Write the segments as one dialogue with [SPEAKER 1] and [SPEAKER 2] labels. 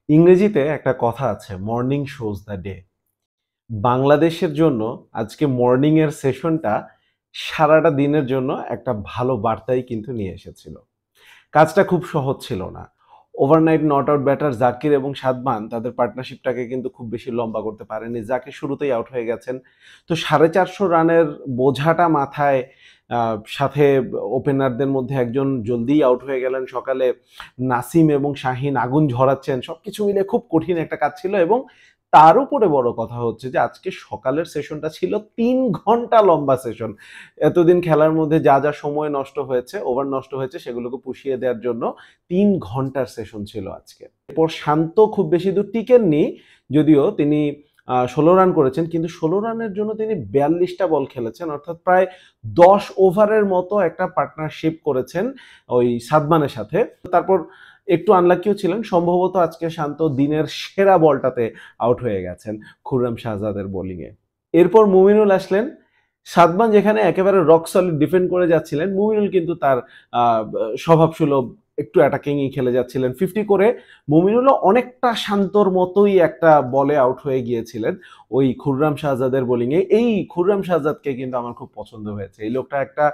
[SPEAKER 1] ইংরেজিতে একটা কথা আছে, মর্নিং শোজ দ্য ডে। বাংলাদেশের জন্য আজকে মর্নিং এর সেশনটা সারাটা দিনের জন্য একটা ভালো বার্তাই কিন্তু নিয়ে এসেছিল। কাজটা খুব সহজ ছিল না। Overnight not out batter Zakir এবং সাদমান তাদের পার্টনারশিপটাকে কিন্তু খুব বেশি লম্বা করতে পারেনি। জাকির শুরুতেই আউট হয়ে গেছেন। তো 450 রানের বোঝাটা মাথায় আ সাথে ওপেনারদের মধ্যে একজন জলদিই আউট হয়ে গেলেন সকালে। নাসিম এবং শাহিন আগুন ঝরাচ্ছেন। সবকিছু মিলে খুব কঠিন একটা কাজ ছিল এবং তার উপরে বড় কথা হচ্ছে যে আজকে সকালের সেশনটা ছিল ৩ ঘন্টা লম্বা সেশন। এতদিন খেলার মধ্যে যা সময় নষ্ট হয়েছে, ওভার নষ্ট হয়েছে সেগুলোকে পুষিয়ে দেওয়ার জন্য ৩ ঘন্টার সেশন ছিল আজকে। এরপর শান্ত খুব বেশি দূর টিকেননি, যদিও তিনি ১৬ রান করেছেন, কিন্তু ১৬ রানের জন্য তিনি ৪২ টা বল খেলেছেন, অর্থাৎ প্রায় ১০ ওভারের মতো একটা পার্টনারশিপ করেছেন ওই সাদমানের সাথে। তারপর একটু আনলাকিও ছিলেন। সম্ভবত আজকে শান্ত দিনের সেরা বলটাতে আউট হয়ে গেছেন খুররম শাহজাদের বোলিংয়ে। এরপর মুমিনুল আসলেন। সাদমান যেখানে একেবারে রক সলিড ডিফেন্ড করে যাচ্ছিলেন, মুমিনুল কিন্তু তার স্বভাবসুলভ একটু অ্যাটাকিংই খেলে যাচ্ছিলেন। 50 করে মুমিনুলও অনেকটা শান্তর মতোই একটা বলে আউট হয়ে গিয়েছিলেন ওই খুররম শাহজাদের বোলিংয়ে। এই খুররম শাহজাদকে কিন্তু আমার খুব পছন্দ হয়েছে। এই লোকটা একটা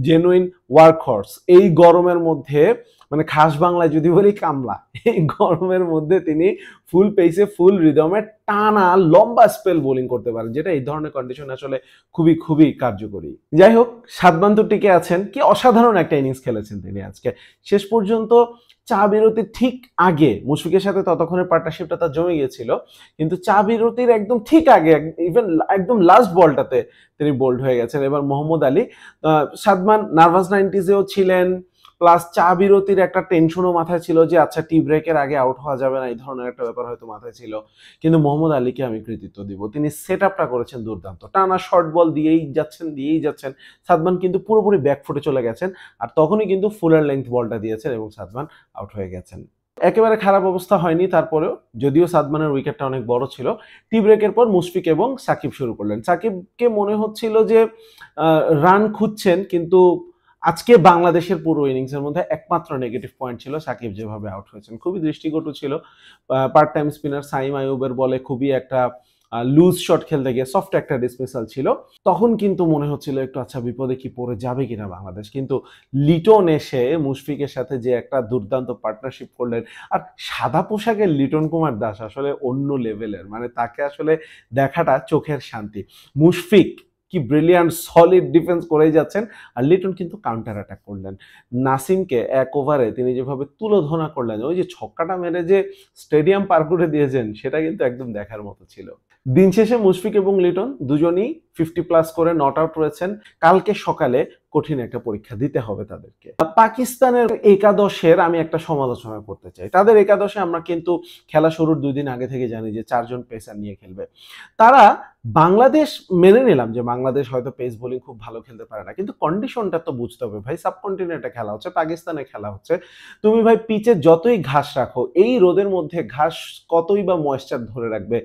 [SPEAKER 1] জেনুইন ওয়ার্ক হর্স। এই গরমের মধ্যে মানে খাস বাংলায় যদি বলি কামলা, এই গরমের মধ্যে তিনি ফুল পেসে ফুল রিদমে টানা লম্বা স্পেল বোলিং করতে পারেন, যেটা এই ধরনের কন্ডিশন আসলে খুবই কার্যকরী। যাই হোক, সাদমান তো টিকে আছেন। কি অসাধারণ একটা ইনিংস খেলেছেন তিনি আজকে। শেষ পর্যন্ত চা বিরতির ঠিক আগে মুশফিকের সাথে ততক্ষণের পার্টনারশিপটা তার জমে গিয়েছিল, কিন্তু চা বিরতির একদম ঠিক আগে ইভেন একদম লাস্ট বলটাতে তিনি বোল্ড হয়ে গেছেন। এবার মোহাম্মদ আলী, সাদমান নার্ভাস 90s-এও ছিলেন, প্লাস চা বিরতির একটা টেনশনও মাথায় ছিল যে আচ্ছা টি ব্রেকের আগে আউট হওয়া যাবে না, এই ধরনের একটা ব্যাপার হয়তো মাথায় ছিল। কিন্তু মোহাম্মদ আলীকে আমি কৃতিত্ব দিব, তিনি সেট আপটা করেছেন দুর্দান্ত। টানা শর্ট বল দিয়েই যাচ্ছেন। সাদমান কিন্তু পুরোপুরি ব্যাকফুটে চলে গেছেন, আর তখনই কিন্তু ফুলার লেন্থ বলটা দিয়েছেন এবং সাদমান আউট হয়ে গেছেন। একেবারে খারাপ অবস্থা হয়নি তারপরেও, যদিও সাদমানের উইকেটটা অনেক বড় ছিল। টি ব্রেকের পর মুশফিক এবং সাকিব শুরু করলেন। সাকিবকে মনে হচ্ছিল যে রান খুঁজছেন, কিন্তু আজকে বাংলাদেশের পুরো ইনিংসের মধ্যে একমাত্র নেগেটিভ পয়েন্ট ছিল সাকিব যেভাবে আউট হয়েছেন। খুবই দৃষ্টিকটু ছিল। পার্ট টাইম স্পিনার সাইম আইয়ুবের বলে খুবই একটা লুজ শট খেলতে গিয়ে সফট একটা ডিসমিসাল ছিল। তখন কিন্তু মনে হচ্ছিল একটু আচ্ছা বিপদে কি পড়ে যাবে কিনা বাংলাদেশ। কিন্তু লিটন এসে মুশফিকের সাথে যে একটা দুর্দান্ত পার্টনারশিপ করলেন, আর সাদা পোশাকের লিটন কুমার দাস আসলে অন্য লেভেলের। মানে তাকে আসলে দেখাটা চোখের শান্তি। মুশফিক কি ব্রিলিয়ান্ট সলিড ডিফেন্স করেই যাচ্ছেন, আর লিটন কিন্তু কাউন্টার অ্যাটাক করলেন। নাসিমকে ১ ওভারে তিনি যেভাবে তুলোধনা করলেন, ওই যে ছক্কাটা মেরে যে স্টেডিয়াম পার করে দিয়েছেন, সেটা কিন্তু একদম দেখার মতো ছিল। দিন শেষে মুশফিক এবং লিটন দুজনই 50 প্লাস করে নট আউট রয়েছেন। কালকে সকালে কঠিন একটা পরীক্ষা দিতে হবে তাদেরকে। পাকিস্তানের একাদশের আমি একটা সমালোচনা করতে চাই। তাদের একাদশে আমরা কিন্তু খেলা শুরুর ২ দিন আগে থেকে জানি যে ৪ জন পেসার নিয়ে খেলবে। তারা বাংলাদেশ মেনে নিলাম যে বাংলাদেশ হয়তো পেস বোলিং খুব ভালো খেলতে পারে না, কিন্তু কন্ডিশনটা তো বুঝতে হবে ভাই। সাবকন্টিনেন্টে খেলা হচ্ছে, পাকিস্তানে খেলা হচ্ছে। তুমি ভাই পিচে যতই ঘাস রাখো, এই রোদের মধ্যে ঘাস কতই বা ময়েশ্চার ধরে রাখবে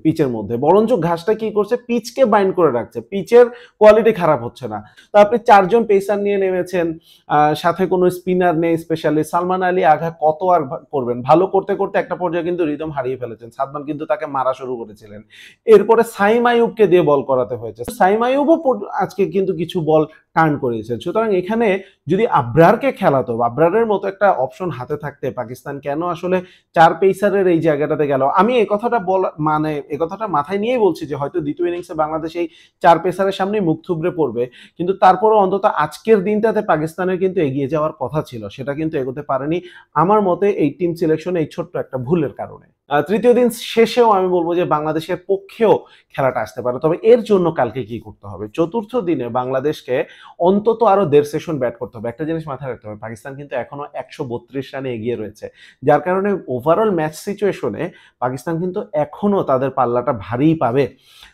[SPEAKER 1] পিচের মধ্যে। বরঞ্চ ঘাসটা কি করছে, পিচকে বাইন্ড করে রাখছে। পিচের কোয়ালিটি খারাপ হচ্ছে না। তো আপনি ৪ জন পেসার নিয়ে নেমেছেন, সাথে কোনো স্পিনার নেই স্পেশালি। সালমান আলী আগা কত আর করবেন? ভালো করতে একটা পর্যায়ে কিন্তু রিদম হারিয়ে ফেলেছেন। সাদমান কিন্তু তাকে মারা শুরু করেছিলেন। এরপরে সাইম আইয়ুবকে দিয়ে বল করাতে হয়েছে। সাইম আইয়ুবও আজকে কিন্তু কিছু বল টার্ন করিয়েছেন। সুতরাং এখানে যদি আবরারকে খেলাতো, আবরারের মতো একটা অপশন হাতে থাকতে পাকিস্তান কেন আসলে ৪ পেসারের এই জায়গাটাতে গেল? আমি এই কথাটা মানে এই কথাটা মাথায় নিয়েই বলছি যে হয়তো দ্বিতীয় ইনিংসে বাংলাদেশ এই ৪ পেসারের সামনেই মুখ থুবড়ে পড়বে। কিন্তু তারপরেও অন্তত আজকের দিনটাতে পাকিস্তানের কিন্তু এগিয়ে যাওয়ার কথা ছিল। সেটা কিন্তু এগোতে পারেনি। আমার মতে এই টিম সিলেকশনে এই ছোট্ট একটা ভুলের কারণে। তৃতীয় দিন শেষেও আমি বলব যে বাংলাদেশের পক্ষেও খেলাটা আসতে পারে। তবে এর জন্য কালকে কি করতে হবে? চতুর্থ দিনে বাংলাদেশকে অন্তত আরো ১.৫ সেশন ব্যাট করতে হবে। একটা জিনিস মাথায় রাখতে হবে, পাকিস্তান কিন্তু এখনো ১৩২ রানে এগিয়ে রয়েছে। যার কারণে ওভারঅল ম্যাচ সিচুয়েশনে পাকিস্তান কিন্তু এখনো তাদের পাল্লাটা ভারীই পাবে।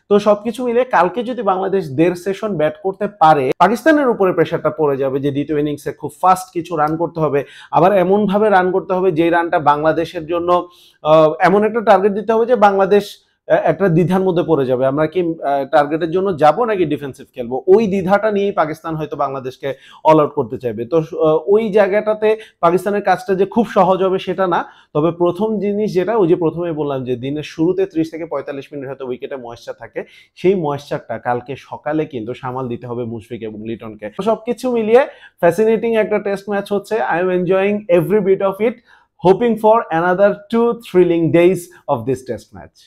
[SPEAKER 1] তো সবকিছু মিলে কালকে যদি বাংলাদেশ ১.৫ সেশন ব্যাট করতে পারে, পাকিস্তানের উপরে প্রেশারটা পড়ে যাবে যে দ্বিতীয় ইনিংসে খুব ফাস্ট কিছু রান করতে হবে। আবার এমনভাবে রান করতে হবে যে রানটা বাংলাদেশের জন্য এমন একটা টার্গেট দিতে হবে যে বাংলাদেশ একটা দ্বিধার মধ্যে পড়ে যাবে, আমরা কি টার্গেটের জন্য যাব নাকি ডিফেন্সিভ খেলবো, ওই দ্বিধাটা নিয়েই পাকিস্তান হয়তো বাংলাদেশকে অল আউট করতে চাইবে। তো ওই জায়গাটাতে পাকিস্তানের কাজটা যে খুব সহজ হবে সেটা না। তবে প্রথম জিনিস যেটা, ওই যে প্রথমেই বললাম যে দিনের শুরুতে 30 থেকে 45 মিনিট হয়তো উইকেটে ময়েশ্চার থাকে, সেই ময়েশ্চারটা কালকে সকালে কিন্তু সামাল দিতে হবে মুশফিক এবং লিটনকে। সবকিছু মিলিয়ে ফ্যাসিনেটিং একটা টেস্ট ম্যাচ হচ্ছে। I am enjoying every bit of it, hoping for another 2 thrilling days of this test match.